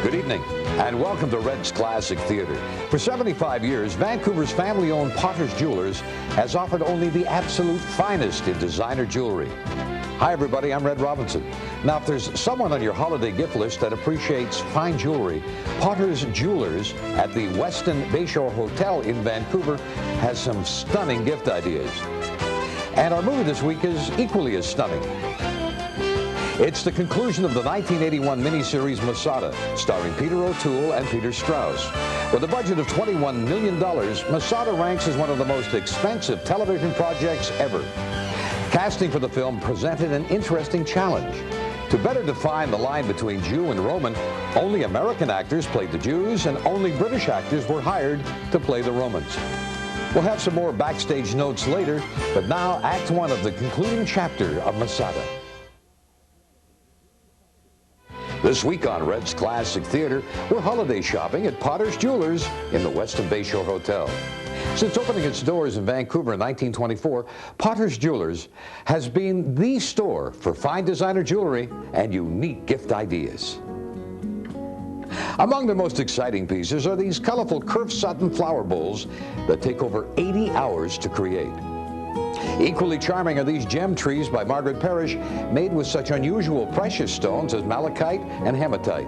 Good evening, and welcome to Red's Classic Theater. For 75 years, Vancouver's family-owned Potter's Jewellers has offered only the absolute finest in designer jewelry. Hi, everybody, I'm Red Robinson. Now, if there's someone on your holiday gift list that appreciates fine jewelry, Potter's Jewellers at the Westin Bayshore Hotel in Vancouver has some stunning gift ideas. And our movie this week is equally as stunning. It's the conclusion of the 1981 miniseries Masada, starring Peter O'Toole and Peter Strauss. With a budget of $21 million, Masada ranks as one of the most expensive television projects ever. Casting for the film presented an interesting challenge. To better define the line between Jew and Roman, only American actors played the Jews and only British actors were hired to play the Romans. We'll have some more backstage notes later, but now Act 1 of the concluding chapter of Masada. This week on Red's Classic Theater, we're holiday shopping at Potter's Jewellers in the Westin Bayshore Hotel. Since opening its doors in Vancouver in 1924, Potter's Jewellers has been the store for fine designer jewelry and unique gift ideas. Among the most exciting pieces are these colorful curved satin flower bowls that take over 80 hours to create. Equally charming are these gem trees by Margaret Parrish, made with such unusual precious stones as malachite and hematite.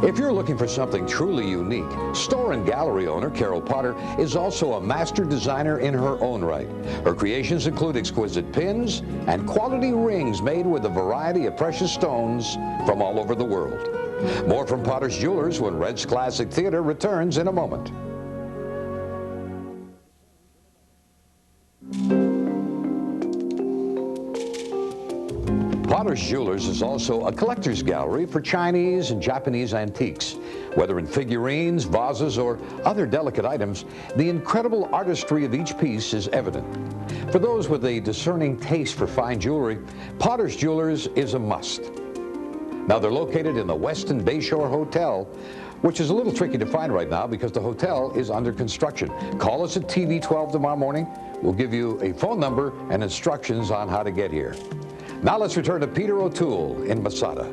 If you're looking for something truly unique, store and gallery owner Carol Potter is also a master designer in her own right. Her creations include exquisite pins and quality rings made with a variety of precious stones from all over the world. More from Potter's Jewellers when Red's Classic Theater returns in a moment. Potter's Jewellers is also a collector's gallery for Chinese and Japanese antiques. Whether in figurines, vases, or other delicate items, the incredible artistry of each piece is evident. For those with a discerning taste for fine jewelry, Potter's Jewellers is a must. Now, they're located in the Westin Bayshore Hotel, which is a little tricky to find right now because the hotel is under construction. Call us at TV 12 tomorrow morning. We'll give you a phone number and instructions on how to get here. Now let's return to Peter O'Toole in Masada.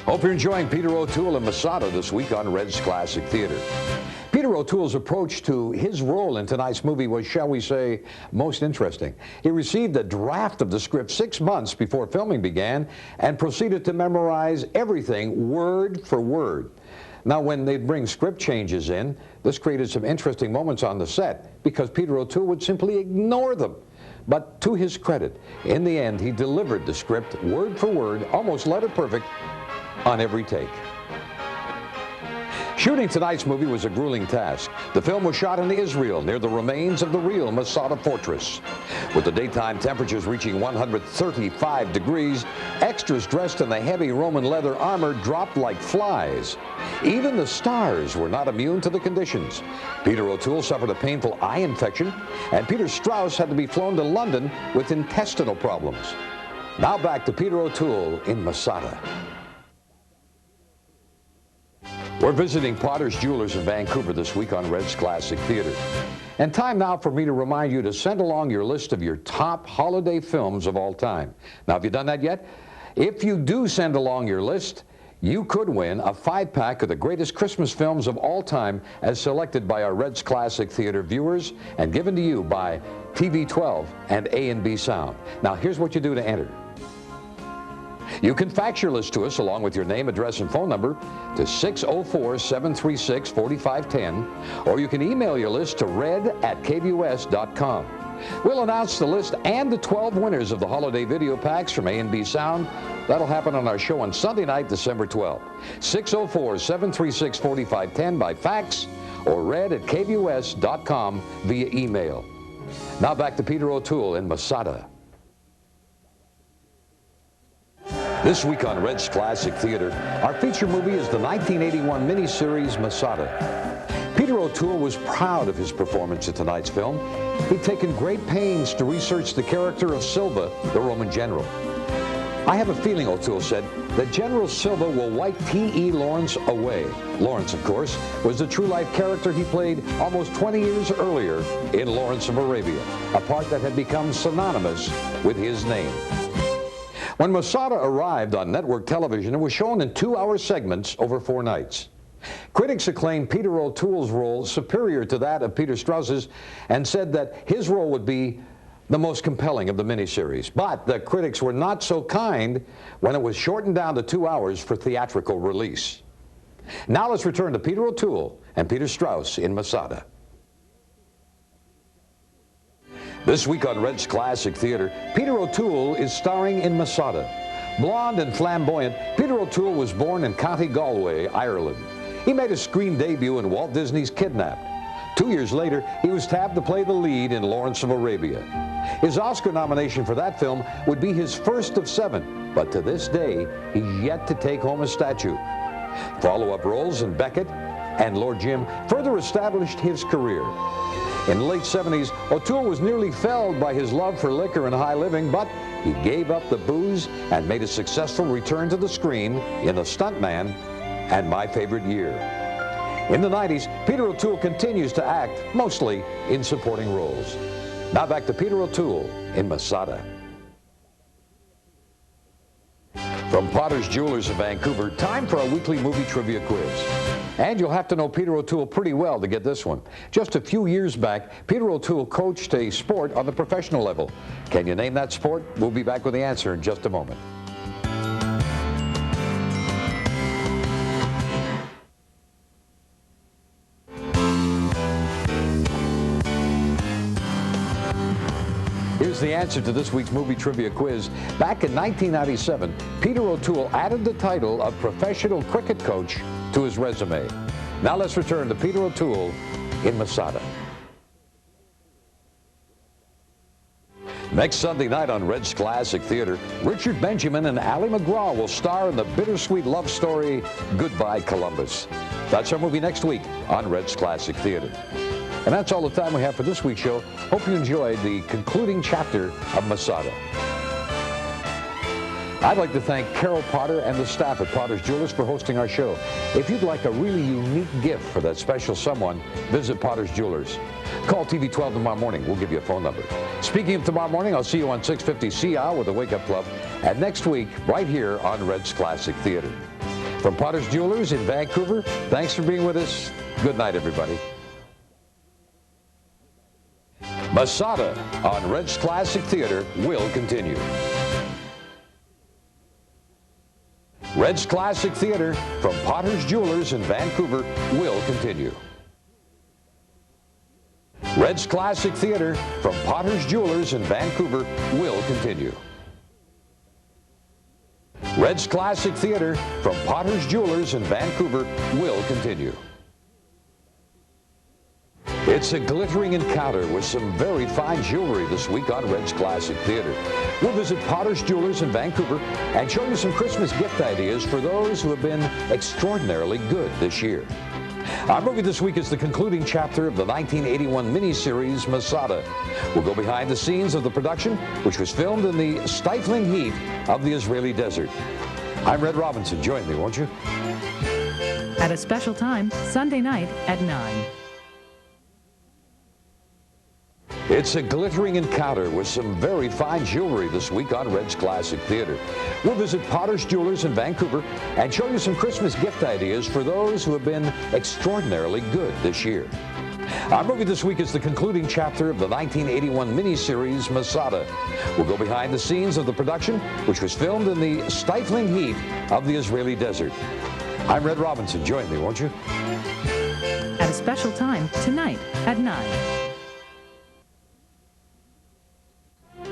Hope you're enjoying Peter O'Toole in Masada this week on Red's Classic Theater. Peter O'Toole's approach to his role in tonight's movie was, shall we say, most interesting. He received a draft of the script 6 months before filming began and proceeded to memorize everything word for word. Now, when they'd bring script changes in, this created some interesting moments on the set because Peter O'Toole would simply ignore them. But to his credit, in the end, he delivered the script word for word, almost letter perfect, on every take. Shooting tonight's movie was a grueling task. The film was shot in Israel, near the remains of the real Masada fortress. With the daytime temperatures reaching 135 degrees, extras dressed in the heavy Roman leather armor dropped like flies. Even the stars were not immune to the conditions. Peter O'Toole suffered a painful eye infection, and Peter Strauss had to be flown to London with intestinal problems. Now back to Peter O'Toole in Masada. We're visiting Potter's Jewellers in Vancouver this week on Red's Classic Theater. And time now for me to remind you to send along your list of your top holiday films of all time. Now, have you done that yet? If you do send along your list, you could win a 5-pack of the greatest Christmas films of all time as selected by our Red's Classic Theater viewers and given to you by TV 12 and A&B Sound. Now, here's what you do to enter. You can fax your list to us along with your name, address, and phone number to 604-736-4510, or you can email your list to red@kvus.com. We'll announce the list and the 12 winners of the holiday video packs from A&B Sound. That'll happen on our show on Sunday night, December 12th. 604-736-4510 by fax or red@kvus.com via email. Now back to Peter O'Toole in Masada. This week on Red's Classic Theater, our feature movie is the 1981 miniseries Masada. Peter O'Toole was proud of his performance in tonight's film. He'd taken great pains to research the character of Silva, the Roman general. I have a feeling, O'Toole said, that General Silva will wipe T.E. Lawrence away. Lawrence, of course, was the true-life character he played almost 20 years earlier in Lawrence of Arabia, a part that had become synonymous with his name. When Masada arrived on network television, it was shown in 2-hour segments over 4 nights. Critics acclaimed Peter O'Toole's role superior to that of Peter Strauss's and said that his role would be the most compelling of the miniseries. But the critics were not so kind when it was shortened down to 2 hours for theatrical release. Now let's return to Peter O'Toole and Peter Strauss in Masada. This week on Red's Classic Theater, Peter O'Toole is starring in Masada. Blonde and flamboyant, Peter O'Toole was born in County Galway, Ireland. He made his screen debut in Walt Disney's Kidnapped. 2 years later, he was tapped to play the lead in Lawrence of Arabia. His Oscar nomination for that film would be his first of 7, but to this day, he's yet to take home a statue. Follow-up roles in Beckett and Lord Jim further established his career. In the late 70s, O'Toole was nearly felled by his love for liquor and high living, but he gave up the booze and made a successful return to the screen in The Stuntman and My Favorite Year. In the 90s, Peter O'Toole continues to act, mostly in supporting roles. Now back to Peter O'Toole in Masada. From Potter's Jewellers of Vancouver, time for our weekly movie trivia quiz. And you'll have to know Peter O'Toole pretty well to get this one. Just a few years back, Peter O'Toole coached a sport on the professional level. Can you name that sport? We'll be back with the answer in just a moment. Here's the answer to this week's movie trivia quiz. Back in 1997, Peter O'Toole added the title of professional cricket coach to his resume. Now let's return to Peter O'Toole in Masada. Next Sunday night on Red's Classic Theater, Richard Benjamin and Ali MacGraw will star in the bittersweet love story, Goodbye Columbus. That's our movie next week on Red's Classic Theater. And that's all the time we have for this week's show. Hope you enjoyed the concluding chapter of Masada. I'd like to thank Carol Potter and the staff at Potter's Jewellers for hosting our show. If you'd like a really unique gift for that special someone, visit Potter's Jewellers. Call TV 12 tomorrow morning. We'll give you a phone number. Speaking of tomorrow morning, I'll see you on 650 CR with the Wake Up Club. And next week, right here on Red's Classic Theater. From Potter's Jewellers in Vancouver, thanks for being with us. Good night, everybody. Masada on Red's Classic Theater will continue. Red's Classic Theater from Potter's Jewellers in Vancouver will continue. Red's Classic Theater from Potter's Jewellers in Vancouver will continue. Red's Classic Theater from Potter's Jewellers in Vancouver will continue. It's a glittering encounter with some very fine jewelry this week on Red's Classic Theater. We'll visit Potter's Jewellers in Vancouver and show you some Christmas gift ideas for those who have been extraordinarily good this year. Our movie this week is the concluding chapter of the 1981 miniseries Masada. We'll go behind the scenes of the production, which was filmed in the stifling heat of the Israeli desert. I'm Red Robinson. Join me, won't you? At a special time, Sunday night at 9. It's a glittering encounter with some very fine jewelry this week on Red's Classic Theater. We'll visit Potter's Jewellers in Vancouver and show you some Christmas gift ideas for those who have been extraordinarily good this year. Our movie this week is the concluding chapter of the 1981 miniseries Masada. We'll go behind the scenes of the production, which was filmed in the stifling heat of the Israeli desert. I'm Red Robinson. Join me, won't you? At a special time, tonight at 9.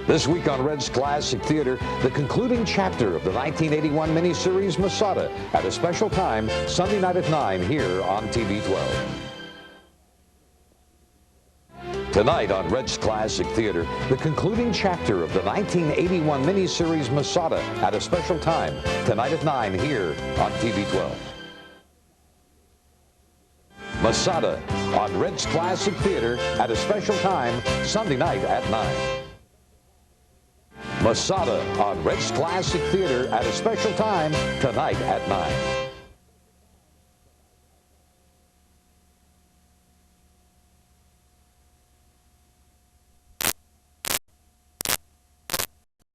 This week on Red's Classic Theater, the concluding chapter of the 1981 miniseries Masada at a special time, Sunday night at 9 here on TV 12. Tonight on Red's Classic Theater, the concluding chapter of the 1981 miniseries Masada at a special time, tonight at 9 here on TV 12. Masada on Red's Classic Theater at a special time, Sunday night at 9. Masada on Red's Classic Theater at a special time tonight at 9.